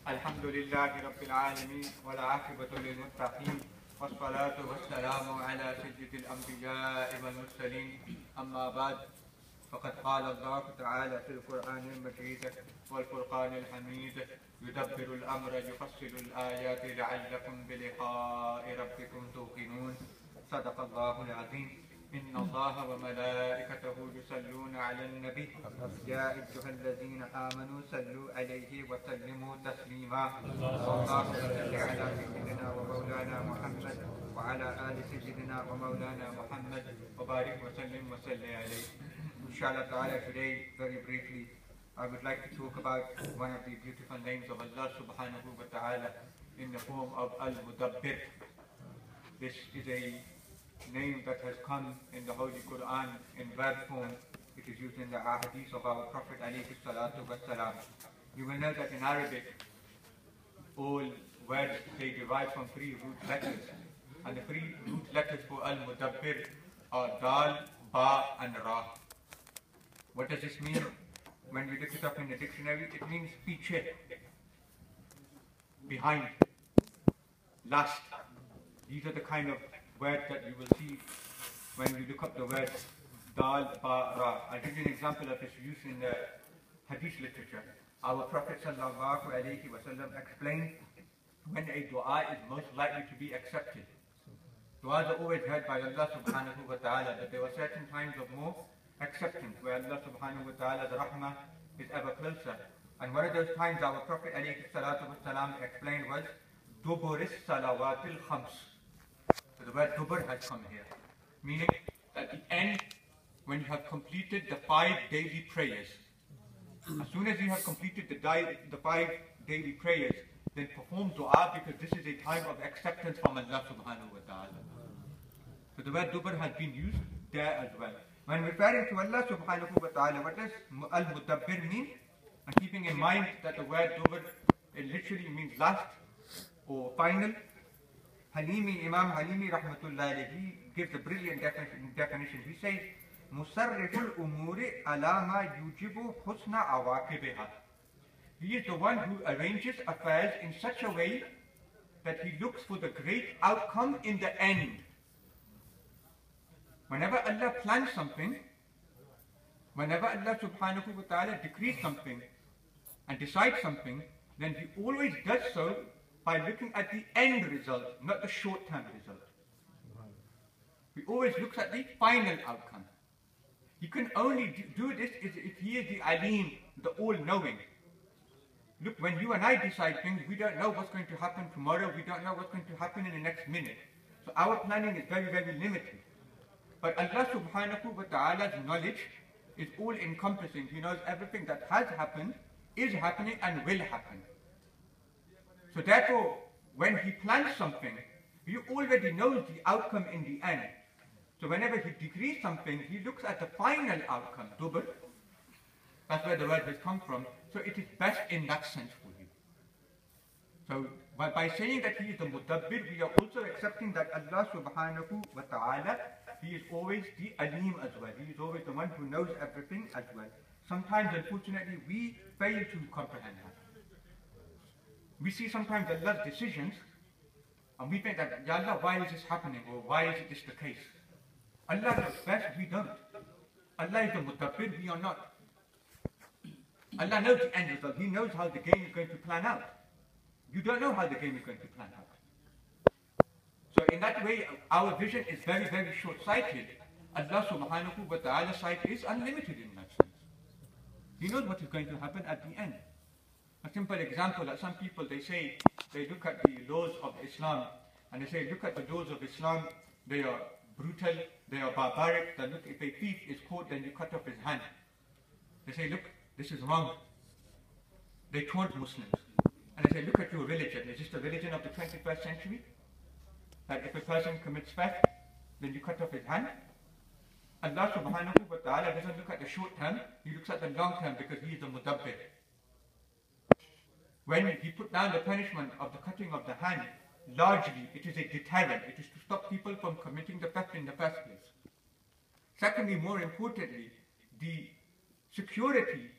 الحمد لله رب العالمين والعاقبة للمتقين والصلاة والسلام على سيد الأنبياء والمرسلين أما بعد فقد قال الله تعالى في القرآن المجيد والفرقان الحميد يدبر الأمر يفصل الآيات لعلكم بلقاء ربكم توقنون صدق الله العظيم إن الله وملائكته يصلون على النبي يا أيها الذين آمنوا صلوا عليه وسلموا تسليما اللهم صل على سيدنا ومولانا محمد وعلى آل سيدنا ومولانا محمد وبارك وسلم وصل عليه. Inshallah ta'ala, today very briefly I would like to talk about one of the beautiful names of Allah subhanahu wa ta'ala in the form of Al-Mudabbir. This is a name that has come in the Holy Quran in verb form. It is used in the ahadith of our Prophet alayhi salatu wassalam. You will know that in Arabic, all words, they derive from three root letters. And the three root letters for Al-Mudabbir are Dal, Ba and Ra. What does this mean? When we look it up in the dictionary, it means piche, behind, last. These are the kind of words that you will see when you look up the word Dal, Ba, Ra. I'll give you an example of its use in the Hadith literature. Our Prophet sallallahu alayhi wasallam explained when a dua is most likely to be accepted. Duas are always heard by Allah subhanahu wa ta'ala, but there were certain times of more acceptance where Allah subhanahu wa ta'ala's rahmah is ever closer. And one of those times our Prophet alayhi salatu wasalam explained was Duburis salawatil khams. So the word dubur has come here, meaning at the end, when you have completed the 5 daily prayers. As soon as you have completed the 5 daily prayers, then perform dua, because this is a time of acceptance from Allah subhanahu wa ta'ala. So the word dubur has been used there as well. When referring to Allah subhanahu wa ta'ala, what does Al-Mudabbir mean? And keeping in mind that the word dubur, it literally means last or final. Halimi, Imam Halimi rahmatullah alayhi gives a brilliant definition. He says, Musarriful umuri alama yujibu husna awaqibiha. He is the one who arranges affairs in such a way that he looks for the great outcome in the end. Whenever Allah plans something, whenever Allah subhanahu wa ta'ala decrees something and decides something, then he always does so by looking at the end result, not the short-term result. He always looks at the final outcome. He can only do this if he is the Alim, the all-knowing. Look, when you and I decide things, we don't know what's going to happen tomorrow, we don't know what's going to happen in the next minute. So our planning is very, very limited. But Allah subhanahu wa ta'ala's knowledge is all-encompassing. He knows everything that has happened, is happening and will happen. So therefore, when he plans something, he already knows the outcome in the end. So whenever he decrees something, he looks at the final outcome, dubur. That's where the word has come from. So it is best in that sense for you. So by saying that he is the Mudabbir, we are also accepting that Allah subhanahu wa ta'ala, he is always the Alim as well. He is always the one who knows everything as well. Sometimes, unfortunately, we fail to comprehend that. We see sometimes Allah's decisions and we think that, Ya Allah, why is this happening? Or why is this the case? Allah knows best, we don't. Allah is the Mudabbir, we are not. Allah knows the end result. He knows how the game is going to plan out. You don't know how the game is going to plan out. So in that way, our vision is very, very short-sighted. Allah subhanahu wa ta'ala's sight is unlimited in that sense. He knows what is going to happen at the end. A simple example, that some people, they say, they look at the laws of Islam, and they say, look at the laws of Islam, they are brutal, they are barbaric, that look, if a thief is caught, then you cut off his hand. They say, look, this is wrong. They taunt Muslims. And they say, look at your religion. Is this the religion of the 21st century? That if a person commits theft, then you cut off his hand? Allah subhanahu wa ta'ala doesn't look at the short term, he looks at the long term, because he is the Mudabbir. When he put down the punishment of the cutting of the hand, largely it is a deterrent. It is to stop people from committing the theft in the first place. Secondly, more importantly, the security,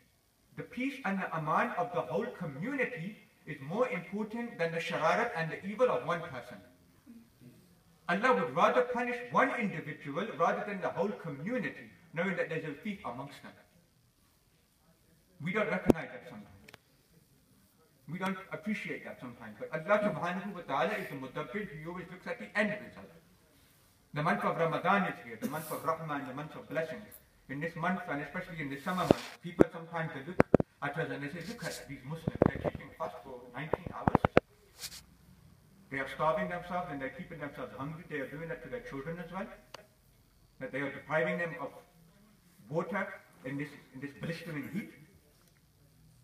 the peace and the aman of the whole community is more important than the shararat and the evil of one person. Allah would rather punish one individual rather than the whole community, knowing that there's a thief amongst them. We don't recognize that sometimes. We don't appreciate that sometimes. But Allah subhanahu wa ta'ala is the Mudabbir. He always looks at the end result. The month of Ramadan is here, the month of Rahman, the month of blessings. In this month, and especially in the summer months, people sometimes they look at us and they say, look at these Muslims, they're keeping fast for 19 hours. They are starving themselves and they're keeping themselves hungry. They are doing that to their children as well. That they are depriving them of water in this blistering heat.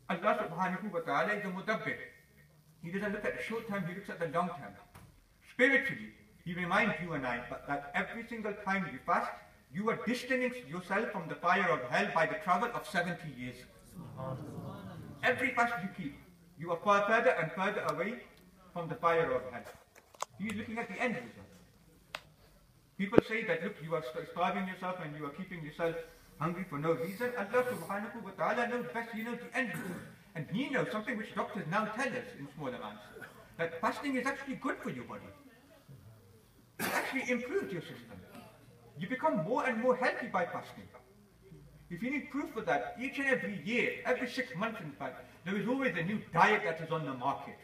Allah subhanahu wa ta'ala is the Mudabbir. He doesn't look at the short term, he looks at the long term. Spiritually, he reminds you and I that every single time you fast, you are distancing yourself from the fire of hell by the travel of 70 years. Every fast you keep, you are far further and further away from the fire of hell. He is looking at the end result. People say that, look, you are starving yourself and you are keeping yourself hungry for no reason. Allah subhanahu wa ta'ala knows best. He knows the end result. And He knows something which doctors now tell us in small amounts, that fasting is actually good for your body. It actually improves your system. You become more and more healthy by fasting. If you need proof of that, each and every year, every 6 months in fact, there is always a new diet that is on the market.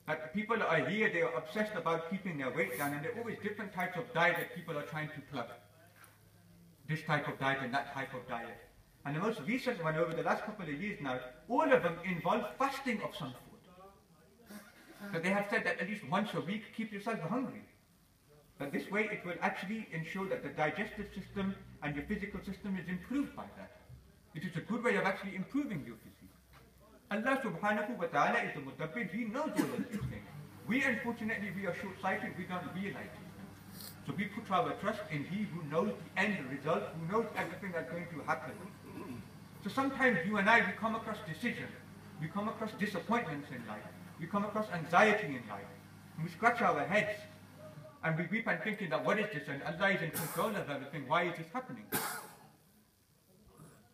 That people are here, they are obsessed about keeping their weight down, and there are always different types of diet that people are trying to plug. This type of diet and that type of diet. And the most recent one over the last couple of years now, all of them involve fasting of some food. So they have said that at least once a week, keep yourself hungry. But this way it will actually ensure that the digestive system and your physical system is improved by that. It is a good way of actually improving your physique. Allah subhanahu wa ta'ala is the Mudabbir. He knows all of these things. We unfortunately, we are short-sighted, we don't realize it. So we put our trust in He who knows the end result, who knows everything that's going to happen. So sometimes you and I, we come across decisions, we come across disappointments in life, we come across anxiety in life, and we scratch our heads, and we weep and thinking that what is this, and Allah is in control of everything, why is this happening?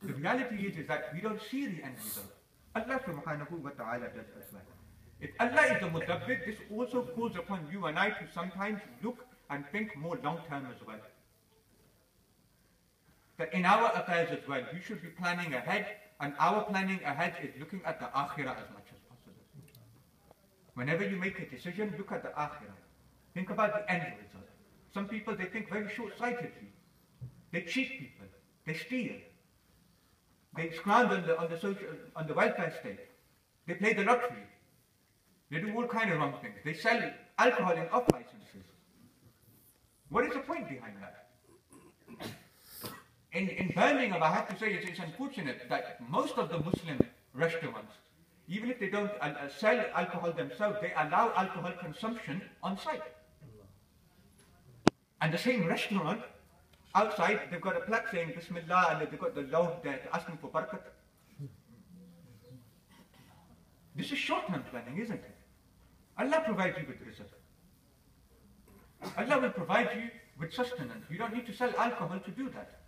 The reality is that we don't see the end result. Allah subhanahu wa ta'ala does as well. If Allah is the Mudabbir, this also calls upon you and I to sometimes look and think more long term as well. That in our affairs as well, we should be planning ahead, and our planning ahead is looking at the akhirah as much as possible. Whenever you make a decision, look at the akhirah. Think about the end result. Some people, they think very short-sightedly. They cheat people. They steal. They scrounge on the welfare state. They play the lottery. They do all kinds of wrong things. They sell alcohol in off-licenses. What is the point behind that? In Birmingham, I have to say it's unfortunate that most of the Muslim restaurants, even if they don't sell alcohol themselves, they allow alcohol consumption on site. And the same restaurant, outside, they've got a plaque saying Bismillah, and they've got the law there asking for barakat. This is short-term planning, isn't it? Allah provides you with rizq. Allah will provide you with sustenance. You don't need to sell alcohol to do that.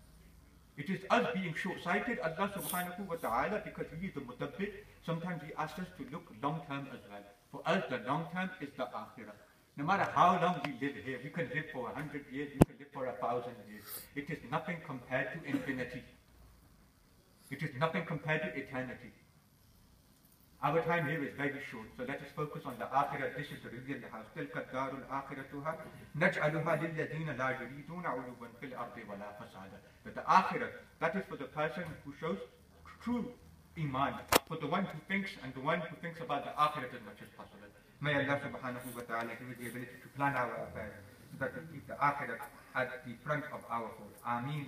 It is us being short-sighted. Allah subhanahu wa ta'ala, because He is the Mudabbir, sometimes He asks us to look long-term as well. For us, the long-term is the akhirah. No matter how long we live here, we can live for 100 years, we can live for 1,000 years. It is nothing compared to infinity. It is nothing compared to eternity. Our time here is very short, so let us focus on the akhirah. This is the real house. تِلْكَ الدَّارُ الْآخِرَةُهَا نَجْعَلُهَا لِلَّذِينَ لَا يُرِيدُونَ عُلُوًّا فِي الْأَرْضِ وَلَا فَسَادًا. But the akhirah, that is for the person who shows true iman, for the one who thinks and the one who thinks about the akhirah as much as possible. May Allah subhanahu wa ta'ala give us the ability to plan our affairs so that we keep the akhirah at the front of our thoughts. Ameen.